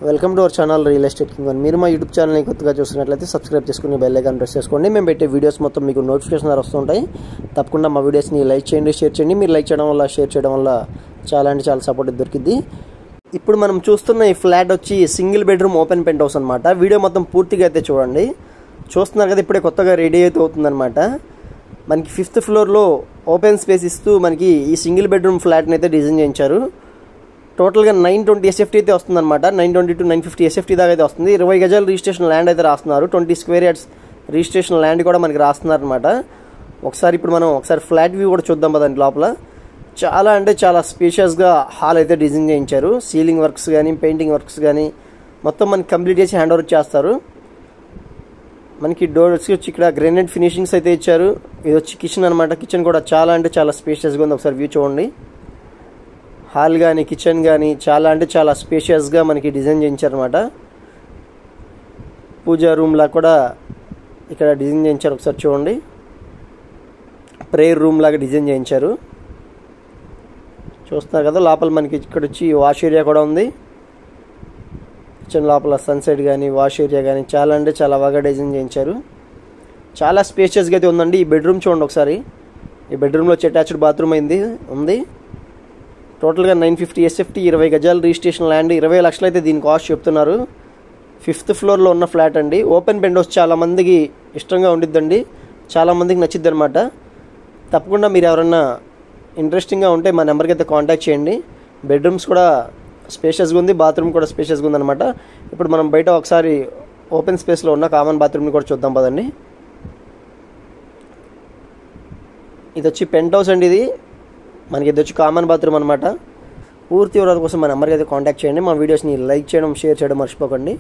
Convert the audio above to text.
Welcome to our channel real estate king one. మీరు మా YouTube ఛానల్ని కొత్తగా చూసినట్లయితే సబ్స్క్రైబ్ చేసుకుని బెల్ ఐకాన్ ప్రెస్ చేసుకోండి. మేము పెట్టే వీడియోస్ మొత్తం మీకు నోటిఫికేషన్ వస్తుంటాయి. తప్పకుండా మా వీడియోస్ని లైక్ చేయండి, షేర్ చేయండి. మీరు లైక్ చేయడం వల్ల, షేర్ చేయడం వల్ల చాలా అంటే చాలా సపోర్ట్ దొరికింది. ఇప్పుడు మనం చూస్తున్న ఈ ఫ్లాట్ వచ్చి single bedroom open penthouse అనమాట. వీడియో మొత్తం పూర్తిగా అయితే చూడండి. చూస్తున్నారు కదా, ఇప్పుడే కొత్తగా రెడీ అయితే అవుతుందన్నమాట. మనకి 5th ఫ్లోర్లో ఓపెన్ స్పేస్ ఇస్తూ మనకి ఈ సింగిల్ బెడ్రూమ్ ఫ్లాట్ని అయితే డిజైన్ చేయించారు. టోటల్గా 920 SFT అయితే వస్తుందన్నమాట. 920 to 950 SFT దాకా అయితే వస్తుంది. 20 గజాల రిజిస్ట్రేషన్ ల్యాండ్ అయితే రాస్తున్నారు. 20 స్క్వేర్ యార్డ్స్ రిజిస్ట్రేషన్ ల్యాండ్ కూడా మనకి రాస్తున్నారు అనమాట. ఇప్పుడు మనం ఫ్లాట్ వ్యూ కూడా చూద్దాం కదండి. లోపల చాలా అంటే చాలా స్పేషియస్గా హాల్ అయితే డిజైన్ చేయించారు. సీలింగ్ వర్క్స్ కానీ, పెయింటింగ్ వర్క్స్ కానీ మొత్తం మనకి కంప్లీట్ చేసి హ్యాండ్ ఓవర్ చేస్తారు. మనకి డోర్స్ వచ్చి ఇక్కడ గ్రానైట్ ఫినిషింగ్స్ అయితే ఇచ్చారు. ఇది వచ్చి కిచెన్ అనమాట. కిచెన్ కూడా చాలా అంటే చాలా స్పేషియస్గా ఉంది. ఒకసారి వ్యూ చూడండి. హాల్ కానీ, కిచెన్ కానీ చాలా అంటే చాలా స్పేషియస్గా మనకి డిజైన్ చేయించారనమాట. పూజా రూమ్లా కూడా ఇక్కడ డిజైన్ చేయించారు. ఒకసారి చూడండి. ప్రేయర్ రూమ్ లాగా డిజైన్ చేయించారు. చూస్తున్నారు కదా, లోపల మనకి ఇక్కడ వచ్చి వాష్ ఏరియా కూడా ఉంది. కిచెన్ లోపల సన్సెట్ కానీ, వాష్ ఏరియా కానీ చాలా అంటే చాలా బాగా డిజైన్ చేయించారు. చాలా స్పేషియస్గా అయితే ఉందండి. ఈ బెడ్రూమ్ చూడండి ఒకసారి. ఈ బెడ్రూమ్లో వచ్చి అటాచ్డ్ బాత్రూమ్ ఉంది. టోటల్గా 950 SFT, 20 గజాల రిజిస్ట్రేషన్ ల్యాండ్, 20 లక్షలు అయితే దీని కాస్ట్ చెప్తున్నారు. 5th ఫ్లోర్లో ఉన్న ఫ్లాట్ అండి. ఓపెన్ పెంట్ హౌస్ చాలా మందికి ఇష్టంగా ఉండిద్దండి. చాలా మందికి నచ్చిద్ది అనమాట. తప్పకుండా మీరు ఎవరన్నా ఇంట్రెస్టింగ్గా ఉంటే మా నెంబర్కి అయితే కాంటాక్ట్ చేయండి. బెడ్రూమ్స్ కూడా స్పేషియస్గా ఉంది, బాత్రూమ్ కూడా స్పేషియస్గా ఉందన్నమాట. ఇప్పుడు మనం బయట ఒకసారి ఓపెన్ స్పేస్లో ఉన్న కామన్ బాత్రూమ్ని కూడా చూద్దాం పదండి. ఇది వచ్చి పెంట్ హౌస్ అండి. ఇది వచ్చి కామన్ బాత్రూమ్ అనమాట. పూర్తి వివరాల కోసం మా నెంబర్కి అయితే కాంటాక్ట్ చేయండి. మా వీడియోస్ని లైక్ చేయడం, షేర్ చేయడం మర్చిపోకండి.